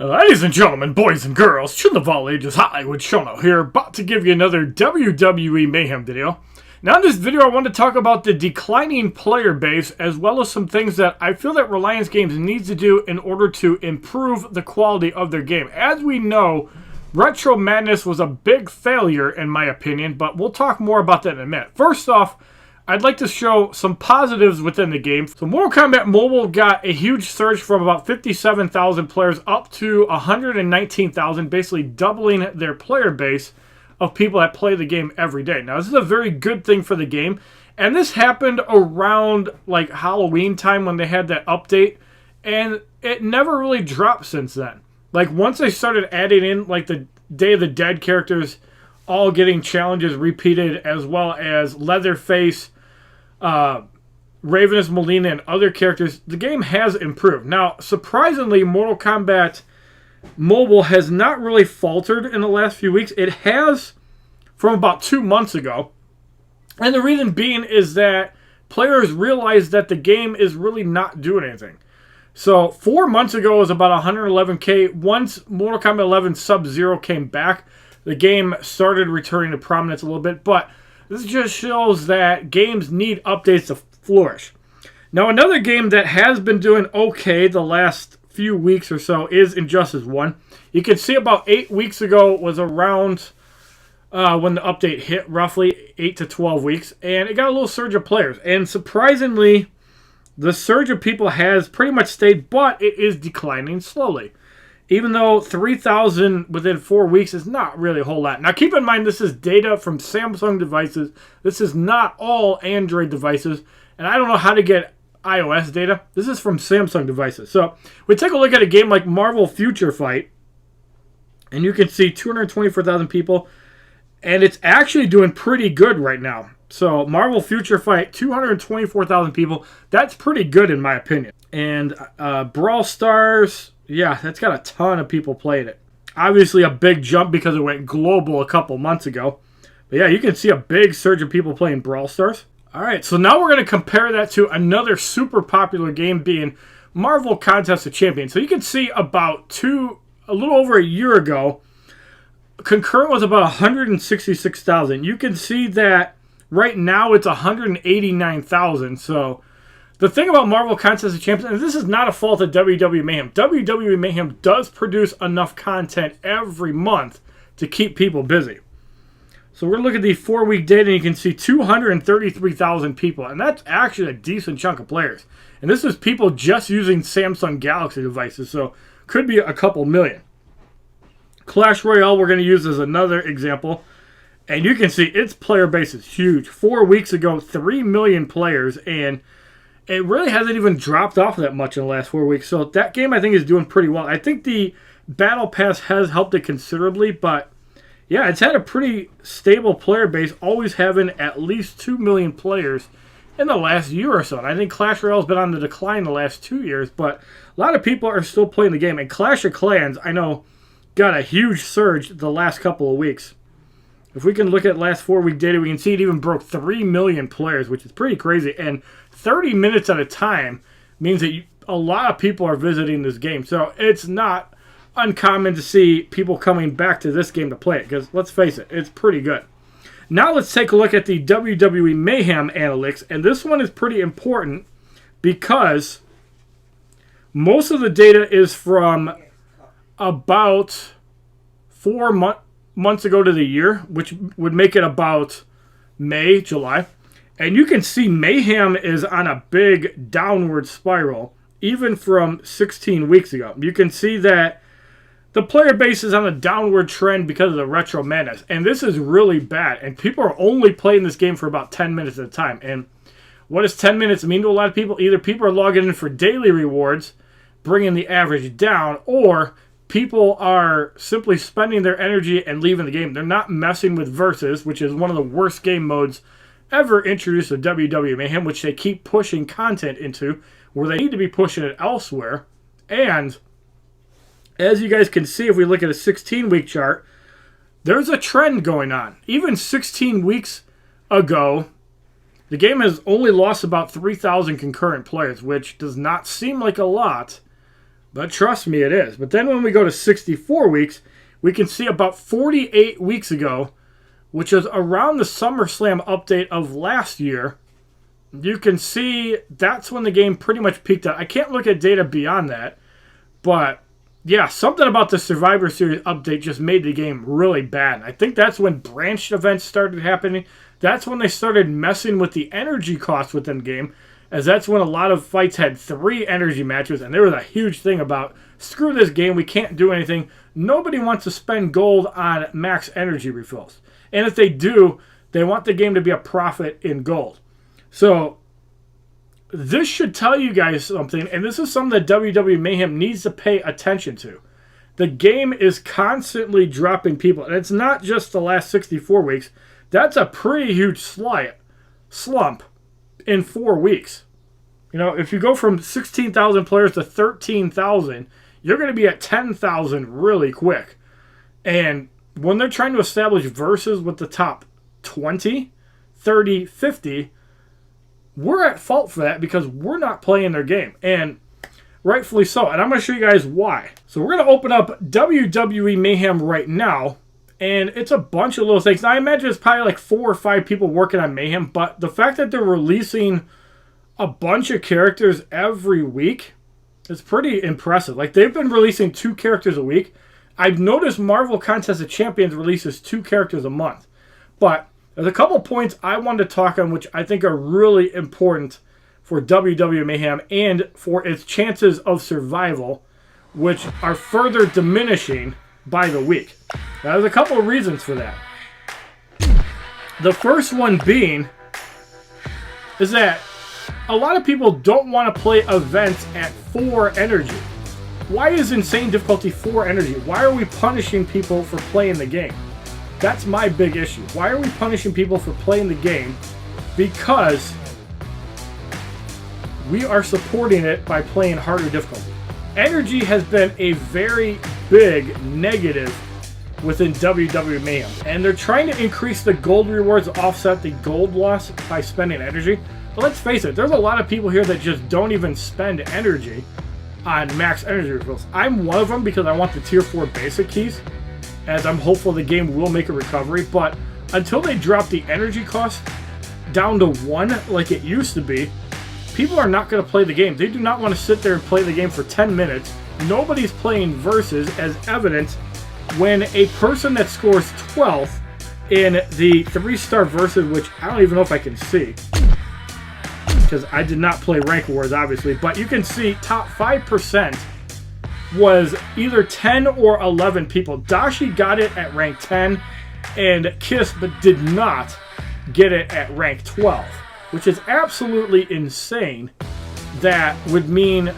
Ladies and gentlemen, boys and girls, children of all ages, HollywoodShono here, about to give you another WWE Mayhem video. Now in this video I want to talk about the declining player base, as well as some things that I feel that Reliance Games needs to do in order to improve the quality of their game. As we know, Retro Madness was a big failure in my opinion, but we'll talk more about that in a minute. First off, I'd like to show some positives within the game. So Mortal Kombat Mobile got a huge surge from about 57,000 players up to 119,000, basically doubling their player base of people that play the game every day. Now, this is a very good thing for the game, and this happened around like Halloween time when they had that update, and it never really dropped since then. Like, once they started adding in like the Day of the Dead characters all getting challenges repeated, as well as Leatherface, Ravenous Molina, and other characters, the game has improved. Now, surprisingly, Mortal Kombat Mobile has not really faltered in the last few weeks. It has from about 2 months ago. And the reason being is that players realized that the game is really not doing anything. So 4 months ago it was about 111k. Once Mortal Kombat 11 Sub-Zero came back, the game started returning to prominence a little bit, but this just shows that games need updates to flourish. Now, another game that has been doing okay the last few weeks or so is Injustice 1. You can see about 8 weeks ago was around when the update hit, roughly 8 to 12 weeks, and it got a little surge of players. And surprisingly, the surge of people has pretty much stayed, but it is declining slowly. Even though 3,000 within 4 weeks is not really a whole lot. Now, keep in mind, this is data from Samsung devices. This is not all Android devices. And I don't know how to get iOS data. This is from Samsung devices. So, we take a look at a game like Marvel Future Fight. And you can see 224,000 people. And it's actually doing pretty good right now. So, Marvel Future Fight, 224,000 people. That's pretty good in my opinion. And Brawl Stars... yeah, that's got a ton of people playing it. Obviously a big jump because it went global a couple months ago. But yeah, you can see a big surge of people playing Brawl Stars. Alright, so now we're going to compare that to another super popular game being Marvel Contest of Champions. So you can see about a little over a year ago, concurrent was about 166,000. You can see that right now it's 189,000. So the thing about Marvel Contest of Champions, and this is not a fault of WWE Mayhem. WWE Mayhem does produce enough content every month to keep people busy. So we're going to look at the 4-week data, and you can see 233,000 people. And that's actually a decent chunk of players. And this is people just using Samsung Galaxy devices, so could be a couple million. Clash Royale we're going to use as another example. And you can see its player base is huge. 4 weeks ago, 3 million players, and it really hasn't even dropped off that much in the last 4 weeks. So that game, I think, is doing pretty well. I think the Battle Pass has helped it considerably. But, yeah, it's had a pretty stable player base, always having at least 2 million players in the last year or so. And I think Clash Royale has been on the decline the last 2 years. But a lot of people are still playing the game. And Clash of Clans, I know, got a huge surge the last couple of weeks. If we can look at last 4-week data, we can see it even broke 3 million players, which is pretty crazy. And 30 minutes at a time means that a lot of people are visiting this game. So it's not uncommon to see people coming back to this game to play it. Because let's face it, it's pretty good. Now let's take a look at the WWE Mayhem analytics. And this one is pretty important because most of the data is from about 4 months ago to the year, which would make it about May, July. And you can see Mayhem is on a big downward spiral, even from 16 weeks ago. You can see that the player base is on a downward trend because of the Retro Madness. And this is really bad. And people are only playing this game for about 10 minutes at a time. And what does 10 minutes mean to a lot of people? Either people are logging in for daily rewards, bringing the average down, or people are simply spending their energy and leaving the game. They're not messing with Versus, which is one of the worst game modes ever introduced to WWE Mayhem, which they keep pushing content into, where they need to be pushing it elsewhere. And as you guys can see, if we look at a 16-week chart, there's a trend going on. Even 16 weeks ago, the game has only lost about 3,000 concurrent players, which does not seem like a lot, But trust me, it is. But then when we go to 64 weeks, we can see about 48 weeks ago, which is around the SummerSlam update of last year, you can see that's when the game pretty much peaked out. I can't look at data beyond that, but yeah, something about the Survivor Series update just made the game really bad. I think that's when branched events started happening. That's when they started messing with the energy costs within the game, as that's when a lot of fights had 3 energy matches, and there was a huge thing about, screw this game, we can't do anything. Nobody wants to spend gold on max energy refills. And if they do, they want the game to be a profit in gold. So this should tell you guys something, and this is something that WWE Mayhem needs to pay attention to. The game is constantly dropping people, and it's not just the last 64 weeks. That's a pretty huge slump in 4 weeks. You know, if you go from 16,000 players to 13,000, you're going to be at 10,000 really quick. And when they're trying to establish versus with the top 20, 30, 50, we're at fault for that because we're not playing their game. And rightfully so. And I'm going to show you guys why. So we're going to open up WWE Mayhem right now. And it's a bunch of little things. Now, I imagine it's probably like 4 or 5 people working on Mayhem. But the fact that they're releasing a bunch of characters every week is pretty impressive. Like, they've been releasing 2 characters a week. I've noticed Marvel Contest of Champions releases 2 characters a month. But there's a couple points I wanted to talk on which I think are really important for WWE Mayhem and for its chances of survival, which are further diminishing by the week. Now, there's a couple of reasons for that. The first one being is that a lot of people don't want to play events at 4 energy. Why is insane difficulty 4 energy? Why are we punishing people for playing the game? That's my big issue. Why are we punishing people for playing the game? Because we are supporting it by playing harder difficulty. Energy has been a very big negative within WWE Mayhem, and they're trying to increase the gold rewards to offset the gold loss by spending energy. But let's face it, there's a lot of people here that just don't even spend energy on max energy refills. I'm one of them because I want the tier 4 basic keys, as I'm hopeful the game will make a recovery. But until they drop the energy cost down to 1 like it used to be, people are not going to play the game. They do not want to sit there and play the game for 10 minutes. Nobody's playing versus, as evident when a person that scores 12th in the 3-star versus, which I don't even know if I can see, because I did not play Rank Wars, obviously, but you can see top 5% was either 10 or 11 people. Dashi got it at rank 10, and Kiss but did not get it at rank 12, which is absolutely insane. That would mean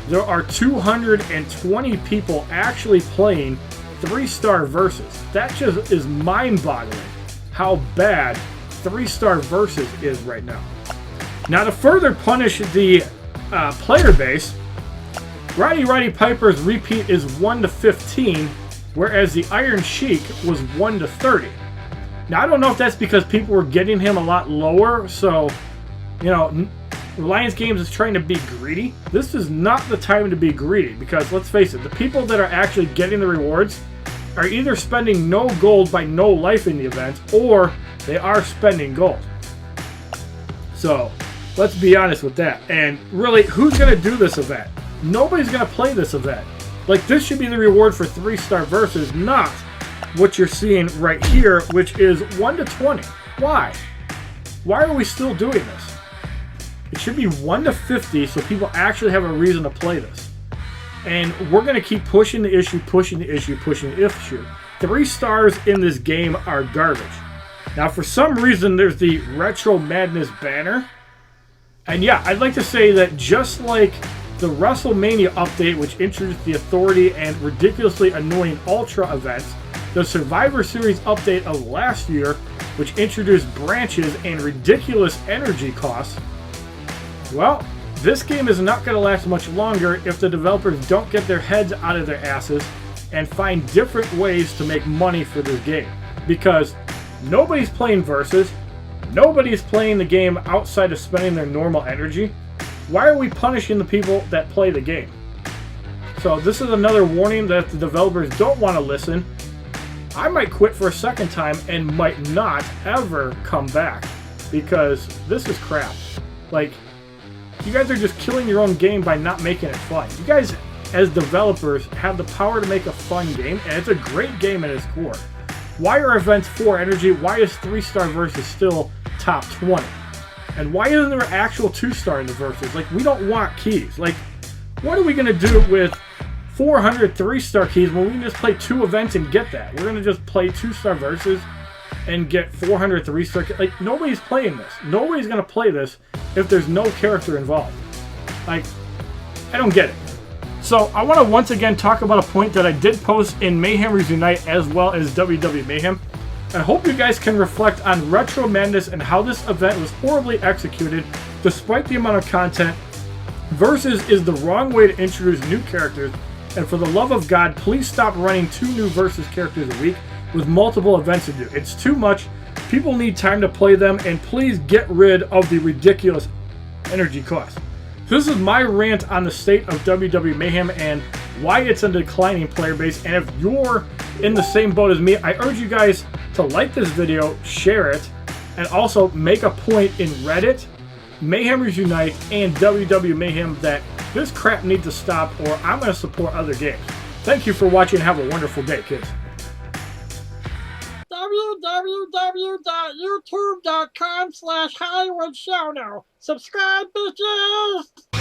there are 220 people actually playing 3-star versus. That just is mind-boggling how bad 3-star versus is right now. Now, to further punish the player base, Roddy Piper's repeat is 1 to 15, whereas the Iron Sheik was 1 to 30. Now, I don't know if that's because people were getting him a lot lower, so, you know, Reliance Games is trying to be greedy. This is not the time to be greedy, because let's face it, the people that are actually getting the rewards are either spending no gold by no life in the event, or they are spending gold. So, let's be honest with that. And really, who's going to do this event? Nobody's going to play this event. Like, this should be the reward for 3-star versus, not what you're seeing right here, which is 1 to 20. Why? Why are we still doing this? It should be 1 to 50 so people actually have a reason to play this. And we're going to keep pushing the issue, pushing the issue, pushing the issue. 3 stars in this game are garbage. Now, for some reason, there's the Retro Madness banner. And yeah, I'd like to say that just like the WrestleMania update, which introduced the Authority and ridiculously annoying Ultra events, the Survivor Series update of last year, which introduced branches and ridiculous energy costs, well, this game is not going to last much longer if the developers don't get their heads out of their asses and find different ways to make money for this game. Because nobody's playing Versus, nobody's playing the game outside of spending their normal energy. Why are we punishing the people that play the game? So this is another warning that if the developers don't want to listen, I might quit for a second time and might not ever come back, because this is crap. Like, you guys are just killing your own game by not making it fun. You guys, as developers, have the power to make a fun game, and it's a great game at its core. Why are events 4 energy? Why is 3-star versus still top 20? And why isn't there actual 2-star in the versus? Like, we don't want keys. Like, what are we going to do with 400 3-star keys when we can just play 2 events and get that? We're going to just play 2-star versus and get 400 3-star keys. Like, nobody's playing this. Nobody's going to play this if there's no character involved. Like, I don't get it. So I want to once again talk about a point that I did post in Mayhemers Unite as well as WWE Mayhem. I hope you guys can reflect on Retro Madness and how this event was horribly executed despite the amount of content. Versus is the wrong way to introduce new characters, and for the love of God, please stop running 2 new Versus characters a week with multiple events to do. It's too much. People need time to play them, and please get rid of the ridiculous energy cost. So this is my rant on the state of WWE Mayhem and why it's a declining player base. And if you're in the same boat as me, I urge you guys to like this video, share it, and also make a point in Reddit, Mayhemers Unite, and WWE Mayhem that this crap needs to stop, or I'm going to support other games. Thank you for watching. Have a wonderful day, kids. www.youtube.com/HollywoodShono. Subscribe, bitches!